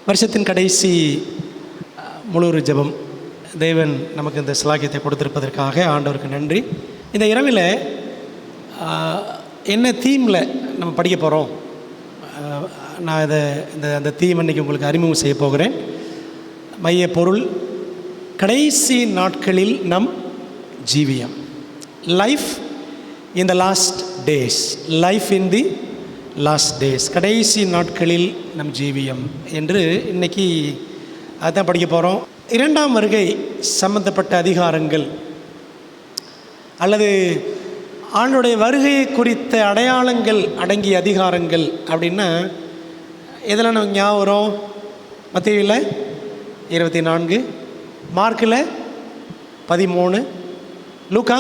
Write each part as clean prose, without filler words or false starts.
வருஷத்தின் கடைசி முழு ஜெபம் தேவன் நமக்கு இந்த சிலாக்கியத்தை கொடுத்திருப்பதற்காக ஆண்டவருக்கு நன்றி. இந்த இரவில் என்ன தீமில் நம்ம படிக்க போகிறோம், நான் அந்த தீம் அன்றைக்கி உங்களுக்கு அறிமுகம் செய்ய போகிறேன். மைய பொருள், கடைசி நாட்களில் நம் ஜீவியம். Life in the last days. Life in the last days, கடைசி நாட்களில் நம் ஜீவியம் என்று இன்றைக்கி அதுதான் படிக்க போகிறோம். இரண்டாம் வருகை சம்பந்தப்பட்ட அதிகாரங்கள் அல்லது ஆண்டுடைய வருகையை குறித்த அடையாளங்கள் அடங்கிய அதிகாரங்கள் அப்படின்னா இதெல்லாம் நமக்கு ஞாபகம் வரும். மத்தேயுவில் 24, மார்க்கில் 13, லூக்கா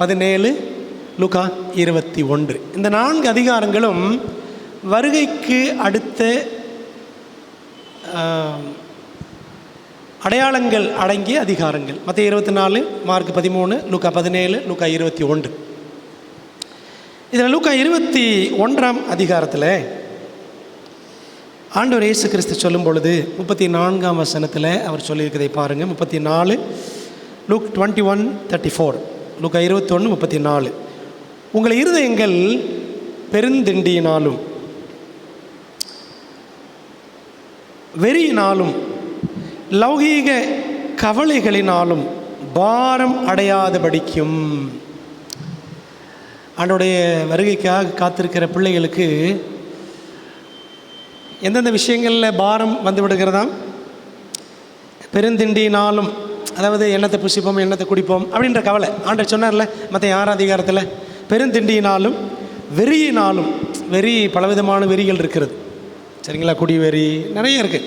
17, லூக்கா 21. இந்த 4 அதிகாரங்களும் வருகைக்கு அடுத்த அடையாளங்கள் அடங்கிய அதிகாரங்கள். மத்தேயு 24, மார்க் 13, லூக்கா 17, லூக்கா 21. இதில் லூக்கா 21ஆம் அதிகாரத்தில் ஆண்டவர் இயேசு கிறிஸ்து சொல்லும் பொழுது 34ஆம் வசனத்தில் அவர் சொல்லியிருக்கிறதை பாருங்கள். 34, லூக் 21:34, லூக்கா 21:34. உங்கள் இருதயங்கள் பெருந்திண்டியினாலும் வெறியினாலும் லௌகீக கவலைகளினாலும் பாரம் அடையாதபடிக்கும். ஆண்டோடைய வருகைக்காக காத்திருக்கிற பிள்ளைகளுக்கு எந்தெந்த விஷயங்களில் பாரம் வந்து விடுகிறதாம்? பெருந்திண்டியினாலும், அதாவது எண்ணத்தை புசிப்போம், எண்ணத்தை குடிப்போம் அப்படின்ற கவலை. ஆண்டவர் சொன்னார்ல மற்ற 6 அதிகாரத்தில், பெருந்திண்டியினாலும் வெறியினாலும். வெறி, பலவிதமான வெறிகள் இருக்கிறது, சரிங்களா? குடி வெறி நிறைய இருக்குது.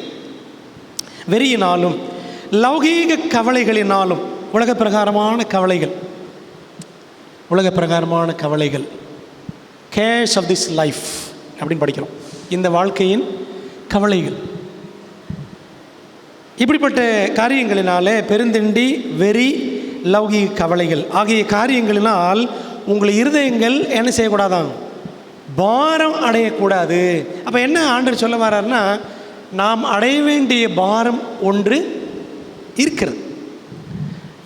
வெறியினாலும் லௌகீக கவலைகளினாலும், உலக பிரகாரமான கவலைகள், உலக பிரகாரமான கவலைகள், கேர்ஸ் ஆஃப் திஸ் லைஃப் அப்படின்னு படிக்கிறோம். இந்த வாழ்க்கையின் கவலைகள், இப்படிப்பட்ட காரியங்களினாலே பெருந்திண்டி, வெறி, லௌகீக கவலைகள் ஆகிய காரியங்களினால் உங்கள் இருதயங்கள் என்ன செய்யக்கூடாதான்? பாரம் அடையக்கூடாது. அப்போ என்ன ஆண்டவர் சொல்ல வர்றாருன்னா, நாம் அடைய வேண்டிய பாரம் ஒன்று இருக்கிறது.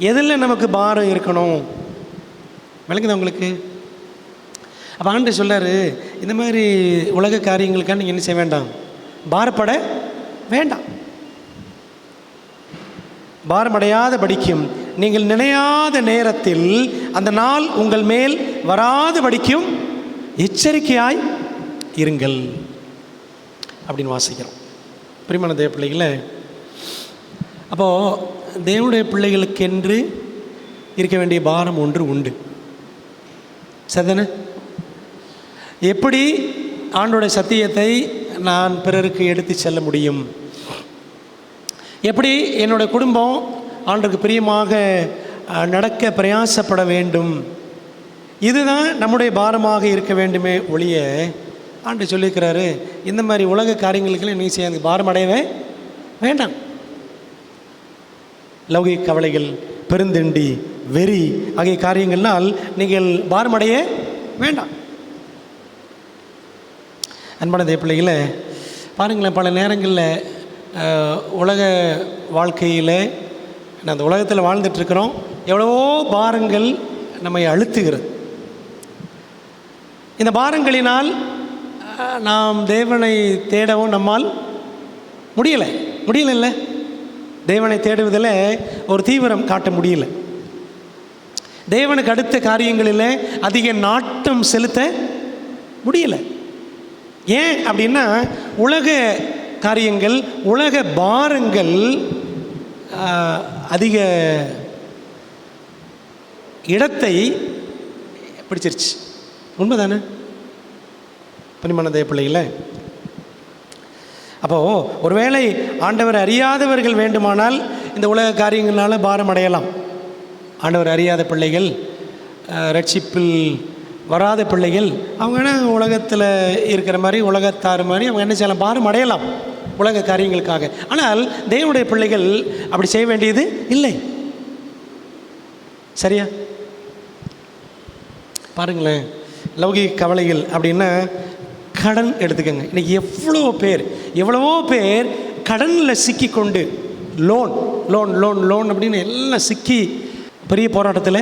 எதில் நமக்கு பாரம் இருக்கணும்? விளங்குதா உங்களுக்கு? அப்போ ஆண்டவர் சொல்கிறாரு, இந்த மாதிரி உலக காரியங்களுக்காக நீங்கள் என்ன செய்ய வேண்டாம், பாரப்பட வேண்டாம். பாரமடையாத படிக்கும், நீங்கள் நினையாத நேரத்தில் அந்த நாள் உங்கள் மேல் வராத படிக்கும் எச்சரிக்கையாய் இருங்கள் அப்படின்னு வாசிக்கிறோம். பிரியமான தேவ பிள்ளைகளே, அப்போது தேவனுடைய பிள்ளைகளுக்கென்று இருக்க வேண்டிய பாரம் ஒன்று உண்டு, சரிதானே? எப்படி ஆண்டோடைய சத்தியத்தை நான் பிறருக்கு எடுத்து செல்ல முடியும்? எப்படி என்னுடைய குடும்பம் ஆண்டவருக்கு பிரியமாக நடக்க பிரயாசப்பட வேண்டும்? இதுதான் நம்முடைய பாரமாக இருக்க வேண்டுமே ஒழிய, ஆண்டு சொல்லியிருக்கிறாரு, இந்த மாதிரி உலக காரியங்களுக்கெல்லாம் நீ செய்ய பாரம் அடையவே வேண்டாம். லௌகிக கவலைகள், பெருந்திண்டி, வெறி ஆகிய காரியங்கள்னால் நீங்கள் பாரம் அடைய வேண்டாம். அன்பான தேவ பிள்ளைகளை பாருங்களேன், பல நேரங்களில் உலக வாழ்க்கையில், அந்த உலகத்தில் வாழ்ந்துட்டுருக்கிறோம், எவ்வளவோ பாரங்கள் நம்மை அழுத்துகிறது. இந்த பாரங்களினால் நாம் தேவனை தேடவும் நம்மால் முடியலை. தேவனை தேடுவதில் ஒரு தீவிரம் காட்ட முடியல. தேவனுக்கு அடுத்த காரியங்களில் அதிக நாட்டம் செலுத்த முடியலை. ஏன் அப்படின்னா, உலக காரியங்கள், உலக பாரங்கள் அதிக இடத்தை பிடிச்சிருச்சு. உண்மைதானே பணிமான தேவ பிள்ளைகள? அப்போது ஒருவேளை ஆண்டவர் அறியாதவர்கள் வேண்டுமானால் இந்த உலக காரியங்களால் பாரம் அடையலாம். ஆண்டவர் அறியாத பிள்ளைகள், ரட்சிப்பில் வராத பிள்ளைகள், அவங்க உலகத்தில் இருக்கிற மாதிரி, உலகத்தார் மாதிரி அவங்க என்ன செய்யலாம், பாரம் அடையலாம் உலக காரியங்களுக்காக. ஆனால் தேவனுடைய பிள்ளைகள் அப்படி செய்ய வேண்டியது இல்லை. சரியா? பாருங்களேன், லௌகிக கவலைகள் அப்படின்னா கடன் எடுத்துக்கங்க. இன்றைக்கி எவ்வளவோ பேர் கடனில் சிக்கி கொண்டு லோன் லோன் லோன் லோன் அப்படின்னு எல்லாம் சிக்கி பெரிய போராட்டத்தில்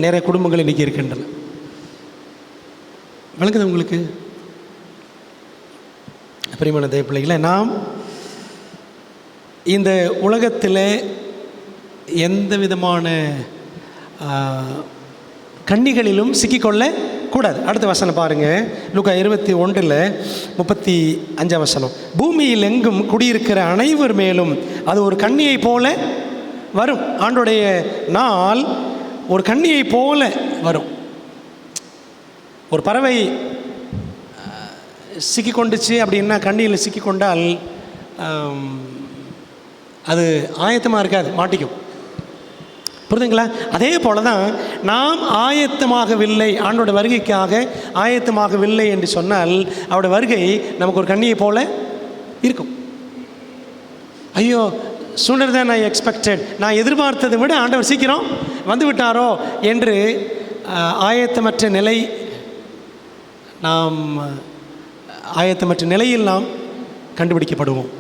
நிறைய குடும்பங்கள் இன்றைக்கி இருக்கின்றன. விளங்குது உங்களுக்கு? பிரியமான தேவ பிள்ளைகளே, நாம் இந்த உலகத்தில் எந்த விதமான கண்ணிகளிலும் சிக்கிக்கொள்ள கூடாது. அடுத்த வசனம் பாருங்கள், லூக்கா 21:35. பூமியில் எங்கும் குடியிருக்கிற அனைவர் மேலும் அது ஒரு கண்ணியை போல வரும். ஆண்டோடைய நாள் ஒரு கண்ணியை போல வரும். ஒரு பறவை சிக்கிக்கொண்டுச்சு அப்படின்னா, கண்ணியில் சிக்கிக்கொண்டால் அது ஆயத்தமாக இருக்காது, மாட்டிக்கும். புரிதுங்களா? அதே போல தான் நாம் ஆயத்தமாகவில்லை, ஆண்டோட வருகைக்காக ஆயத்தமாகவில்லை என்று சொன்னால் அவரோட வருகை நமக்கு ஒரு கண்ணியை போல இருக்கும். ஐயோ, சூனர் தான் நான் எக்ஸ்பெக்டட், நான் எதிர்பார்த்ததை விட ஆண்டவர் சீக்கிரம் வந்து விட்டாரோ என்று ஆயத்தமற்ற நிலையில் நாம் கண்டுபிடிக்கப்படுவோம்.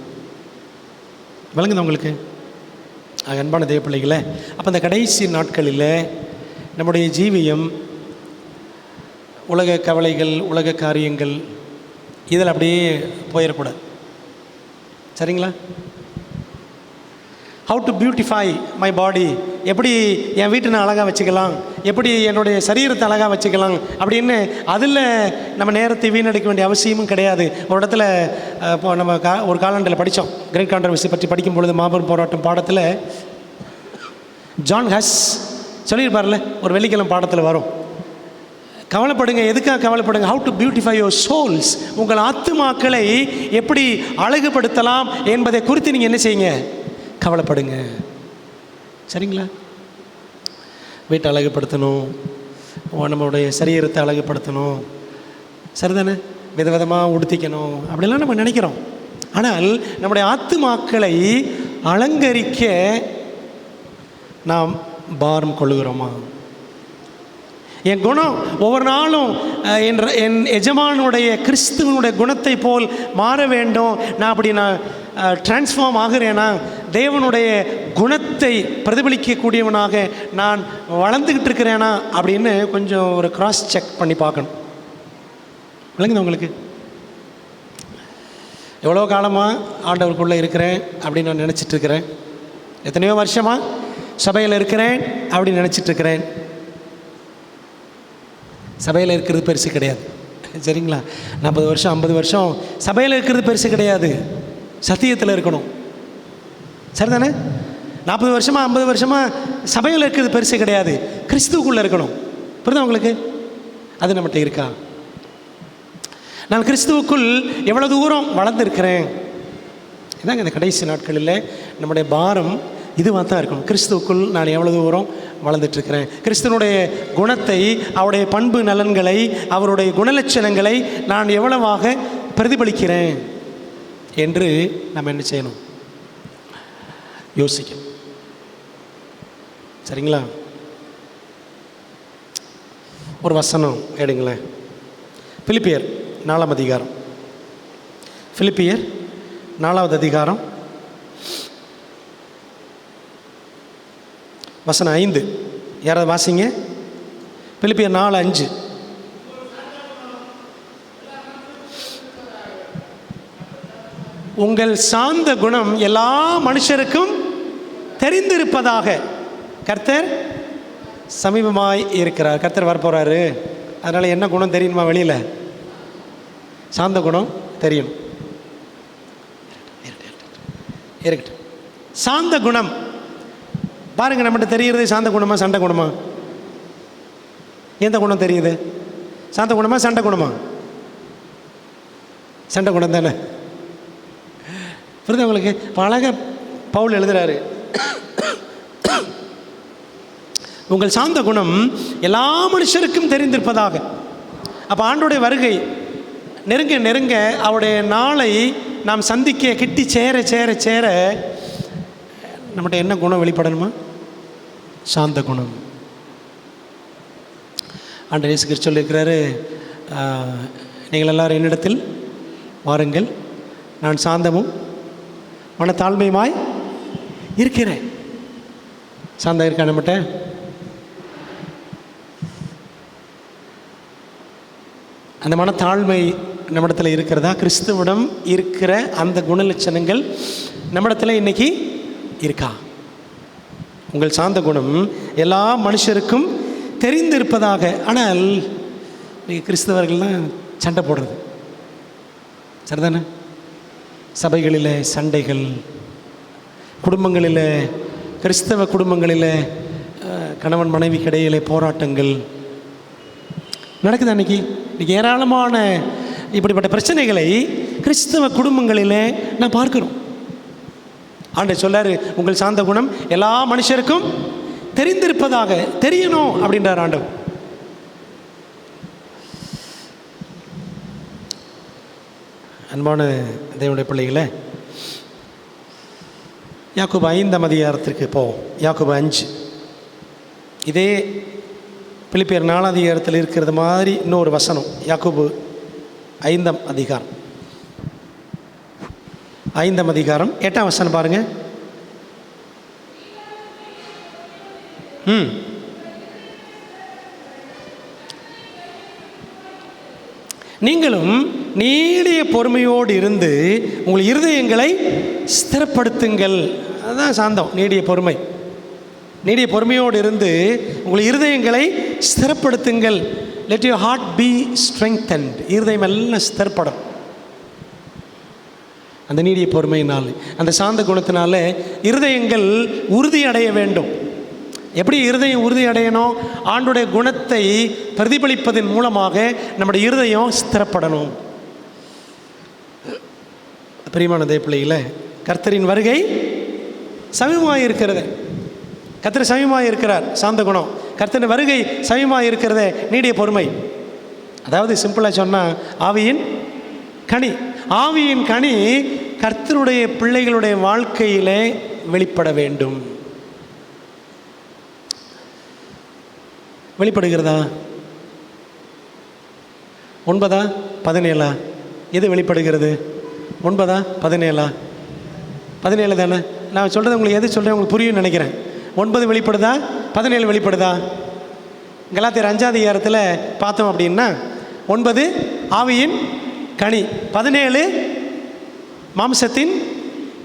விளங்குது உங்களுக்கு? அன்பான தேவ பிள்ளைகளே, அப்போ இந்த கடைசி நாட்களில் நம்முடைய ஜீவியம் உலக கவலைகள், உலக காரியங்கள் இதில் அப்படியே போயிடக்கூடாது. சரிங்களா? How to beautify my body, எப்படி என் வீட்டை நான் அழகாக வச்சுக்கலாம், எப்படி என்னுடைய சரீரத்தை அழகாக வச்சுக்கலாம் அப்படின்னு அதில் நம்ம நேரத்தை வீணடிக்க வேண்டிய அவசியமும் கிடையாது. ஒரு இடத்துல இப்போ நம்ம ஒரு காலண்டரில் படித்தோம், கிரேட் கான்ட்ரவர்சி பற்றி படிக்கும் பொழுது, மாபெரும் போராட்டம் பாடத்தில் ஜான் ஹஸ் சொல்லியிருப்பார்ல, ஒரு வெள்ளிக்கிழமை பாடத்தில் வரும், கவலைப்படுங்க. எதுக்காக கவலைப்படுங்க? How to beautify your souls, உங்கள் ஆத்துமாக்களை எப்படி அழகுபடுத்தலாம் என்பதை குறித்து நீங்கள் என்ன செய்யுங்க? கவலைப்படுங்க. சரிங்களா? வீட்டை அழகுபடுத்தணும், நம்மளுடைய சரீரத்தை அழகுபடுத்தணும், சரிதானே? விதவிதமாக உடுத்திக்கணும் அப்படிலாம் நம்ம நினைக்கிறோம். ஆனால் நம்முடைய ஆத்துமாக்களை அலங்கரிக்க நாம் பாரம் கொள்ளுகிறோமா? என் குணம் ஒவ்வொரு நாளும் என் எஜமானுடைய கிறிஸ்துவனுடைய குணத்தை போல் மாற வேண்டும், நான் அப்படி டிரான்ஸ்ஃபார்ம் ஆகிறேனா, தேவனுடைய குணத்தை பிரதிபலிக்கக்கூடியவனாக நான் வளர்ந்துக்கிட்டு இருக்கிறேனா அப்படின்னு கொஞ்சம் ஒரு கிராஸ் செக் பண்ணி பார்க்கணும். விளங்குது உங்களுக்கு? எவ்வளோ காலமாக ஆண்டவருக்குள்ளே இருக்கிறேன் அப்படின்னு நான் நினச்சிட்ருக்கிறேன், எத்தனையோ வருஷமாக சபையில் இருக்கிறேன் அப்படின்னு நினச்சிட்ருக்கிறேன். சபையில் இருக்கிறது பெருசு கிடையாது. சரிங்களா? 40 வருஷம் 50 வருஷம் சபையில் இருக்கிறது பெருசு கிடையாது, சத்தியத்தில் இருக்கணும். சரிதானே? 40 வருஷமாக 50 வருஷமாக சபையில் இருக்கிறது பெருசு கிடையாது, கிறிஸ்துவுக்குள்ளே இருக்கணும். புரியுதா உங்களுக்கு? அது நம்மகிட்ட இருக்கா? நான் கிறிஸ்துவுக்குள் எவ்வளோ தூரம் வளர்ந்துருக்கிறேன்? இதாங்க இந்த கடைசி நாட்களில் நம்முடைய பாரம் இதுவாக தான் இருக்கணும். கிறிஸ்துவுக்குள் நான் எவ்வளோ தூரம் வளர்ந்துட்டுருக்கிறேன், கிறிஸ்துவனுடைய குணத்தை, அவருடைய பண்பு நலன்களை, அவருடைய குணலட்சணங்களை நான் எவ்வளவாக பிரதிபலிக்கிறேன் என்று நம்ம என்ன செய்யணும்? யோசிக்கணும். சரிங்களா? ஒரு வசனம் எடுங்களேன். பிலிப்பியர் 4ஆம் அதிகாரம். பிலிப்பியர் 4வது அதிகாரம் வசனம் 5. யாராவது வாசிங்க. பிலிப்பியர் 4:5. உங்கள் சாந்த குணம் எல்லா மனுஷருக்கும் தெரிந்திருப்பதாக கர்த்தர் சமீபமாய் இருக்கிறார். கர்த்தர் வரப்போகிறாரு, அதனால் என்ன குணம் தெரியணுமா? வெளியில் சாந்த குணம் தெரியணும். இருக்கட்டும். சாந்த குணம் பாருங்கள், நம்மகிட்ட தெரிகிறது சாந்த குணமா சண்டை குணமா? எந்த குணம் தெரியுது? சாந்த குணமா சண்டை குணமா? சண்டை குணம் தானே. புரியுது உங்களுக்கு? அழகாக பவுல் எழுதுகிறாரு, உங்கள் சாந்த குணம் எல்லா மனுஷருக்கும் தெரிந்திருப்பதாக. அப்போ ஆண்டோடைய வருகை நெருங்க நெருங்க, அவருடைய நாளை நாம் சந்திக்க கிட்டி சேர சேர சேர நம்மகிட்ட என்ன குணம் வெளிப்படணுமா? சாந்த குணம். ஆண்டவர் இயேசு கிறிஸ்து சொல்லியிருக்கிறாரு, நீங்கள் எல்லாரும் என்னிடத்தில் வாருங்கள், நான் சாந்தமும் மனத்தாழ்மையுமாய் இருக்கிறேன். சாந்தம் இருக்கா நம்மகிட்ட? அந்த மனத்தாழ்மை நம்மிடத்தில் இருக்கிறதா? கிறிஸ்துவிடம் இருக்கிற அந்த குணலட்சணங்கள் நம்மிடத்தில் இன்னைக்கு இருக்கா? உங்கள் சாந்த குணம் எல்லா மனுஷருக்கும் தெரிந்திருப்பதாக. ஆனால் கிறிஸ்தவர்கள்லாம் சண்டை போடுறது சரிதானே? சபைகளில் சண்டைகள், குடும்பங்களில், கிறிஸ்தவ குடும்பங்களில் கணவன் மனைவிக்கு இடையிலே போராட்டங்கள் நடக்குது. அன்றைக்கி ஏராளமான இப்படிப்பட்ட பிரச்சனைகளை கிறிஸ்தவ குடும்பங்களிலே நான் பார்க்கிறோம். ஆண்டவர் சொல்லாரு, உங்கள் சாந்த குணம் எல்லா மனுஷருக்கும் தெரிந்திருப்பதாக, தெரியணும் அப்படின்றார் ஆண்டவர். அன்பான தேவனுடைய பிள்ளைகளை, யாக்கோபு 5ஆம் அதிகாரத்திற்கு போவோம். யாக்கோபு 5 இதே பிலிப்பியர் 4ஆம் அதிகாரத்தில் இருக்கிறது மாதிரி இன்னொரு வசனம். யாக்கோபு 5ஆம் அதிகாரம் 8ஆம் வசனம் பாருங்க. நீங்களும் நீடிய பொறுமையோடு இருந்து உங்கள் இருதயங்களை ஸ்திரப்படுத்துங்கள். அதுதான் சாந்தம், நீடிய பொறுமை. நீடிய பொறுமையோடு இருந்து உங்கள் இருதயங்களை ஸ்திரப்படுத்துங்கள். Let your heart be strengthened. இருதயம் எல்லாம் ஸ்திரப்படும். அந்த நீடிய பொறுமையினால், அந்த சாந்த குணத்தினால இருதயங்கள் உறுதி அடைய வேண்டும். எப்படி இருதயம் உறுதி அடையணும்? ஆண்டுடைய குணத்தை பிரதிபலிப்பதன் மூலமாக நம்முடைய இருதயம் ஸ்திரப்படணும். பிரியமான தேவ பிள்ளைகளே, கர்த்தரின் வருகை சமீபமாக இருக்கிறது. கர்த்தர் சமீபமாக இருக்கிறார், சாந்த குணம். கர்த்தரின் வருகை சமீபமாக இருக்கிறதே, நீடிய பொறுமை. அதாவது சிம்பிளாக சொன்னால் ஆவியின் கனி. ஆவியின் கனி கர்த்தருடைய பிள்ளைகளுடைய வாழ்க்கையிலே வெளிப்பட வேண்டும். வெளிப்படுகிறதா? 9ஆ 17ஆ? எது வெளிப்படுகிறது? 9ஆ 17ஆ? 17 தானே. நான் சொல்கிறது உங்களுக்கு எது சொல்கிறேன் உங்களுக்கு புரியும் நினைக்கிறேன். 9 வெளிப்படுதா 17 வெளிப்படுதா? கலாத்தியர் 5ஆம் அதிகாரத்தில் பார்த்தோம் அப்படின்னா 9 ஆவியின் கனி, 17 மாம்சத்தின்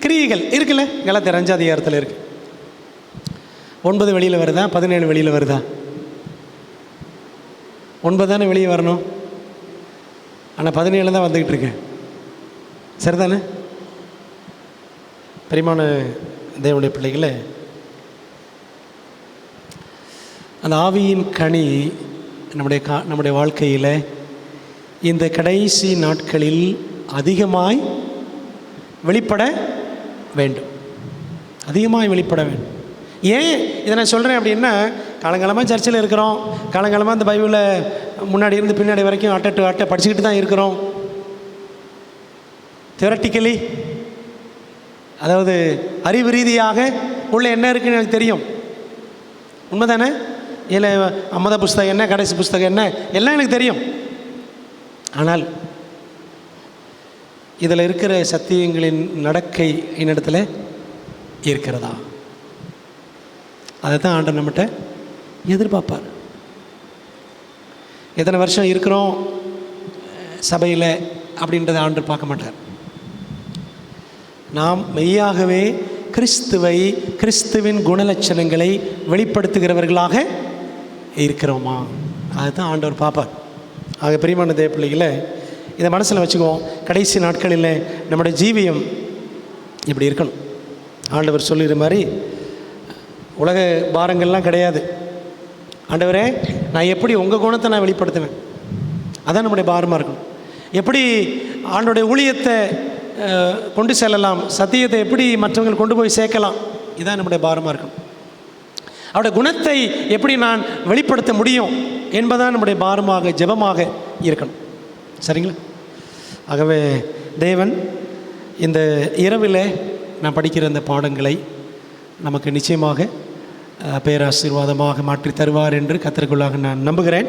கிரியைகள் இருக்குல்ல. கலாத்தியர் 5ஆம் அதிகாரத்தில் இருக்கு. 9 வெளியில் வருதா 17 வெளியில் வருதா? 9 தானே வெளியே வரணும், ஆனால் 17 தான் வந்துக்கிட்டு இருக்கேன். சரிதானே? பிரியமான தேவனுடைய பிள்ளைகளே, அந்த ஆவியின் கனி நம்முடைய வாழ்க்கையில் இந்த கடைசி நாட்களில் அதிகமாய் வெளிப்பட வேண்டும். அதிகமாய் வெளிப்பட வேண்டும். ஏன் இதை நான் சொல்கிறேன் அப்படின்னா, காலங்காலமாக சர்ச்சில் இருக்கிறோம், காலங்காலமாக அந்த பைபிளை முன்னாடி இருந்து பின்னாடி வரைக்கும் அட்டை படிச்சுக்கிட்டு தான் இருக்கிறோம். தியரட்டிக்கலி, அதாவது அறிவு ரீதியாக உள்ள என்ன இருக்குன்னு எனக்கு தெரியும். உண்மை தானே? இல்லை அம்மத புஸ்தகம் என்ன, கடைசி புஸ்தகம் என்ன, எல்லாம் எனக்கு தெரியும். ஆனால் இதில் இருக்கிற சத்தியங்களின் நடக்கை என்னிடத்தில் இருக்கிறதா? அதை தான் ஆண்டவர் நம்மகிட்ட எதிர்பார்ப்பார். எத்தனை வருஷம் இருக்கிறோம் சபையில் அப்படின்றத ஆண்டவர் பார்க்க மாட்டார். நாம் மெய்யாகவே கிறிஸ்துவின் குணலட்சணங்களை வெளிப்படுத்துகிறவர்களாக இருக்கிறோமா? அதுதான் ஆண்டவர் பார்ப்பார். ஆக பிரியமான தேவ பிள்ளைகளை, இதை மனசில் வச்சுக்குவோம். கடைசி நாட்களில் நம்முடைய ஜீவியம் இப்படி இருக்கணும். ஆண்டவர் சொல்லுகிற மாதிரி உலக பாரங்கள்லாம் கிடையாது. ஆண்டவரே, நான் எப்படி உங்கள் குணத்தை நான் வெளிப்படுத்துவேன், அதான் நம்முடைய பாரமாக இருக்கணும். எப்படி ஆண்டோடைய ஊழியத்தை கொண்டு செல்லலாம், சத்தியத்தை எப்படி மற்றவர்கள் கொண்டு போய் சேர்க்கலாம், இதான் நம்முடைய பாரமாக இருக்கணும். அவருடைய குணத்தை எப்படி நான் வெளிப்படுத்த முடியும் என்பதான் நம்முடைய பாரமாக, ஜெபமாக இருக்கணும். சரிங்களா? ஆகவே தேவன் இந்த இரவில் நான் படிக்கிற இந்த பாடங்களை நமக்கு நிச்சயமாக பேராசீர்வாதமாக மாற்றி தருவார் என்று கர்த்தருக்குள்ளாக நான் நம்புகிறேன்.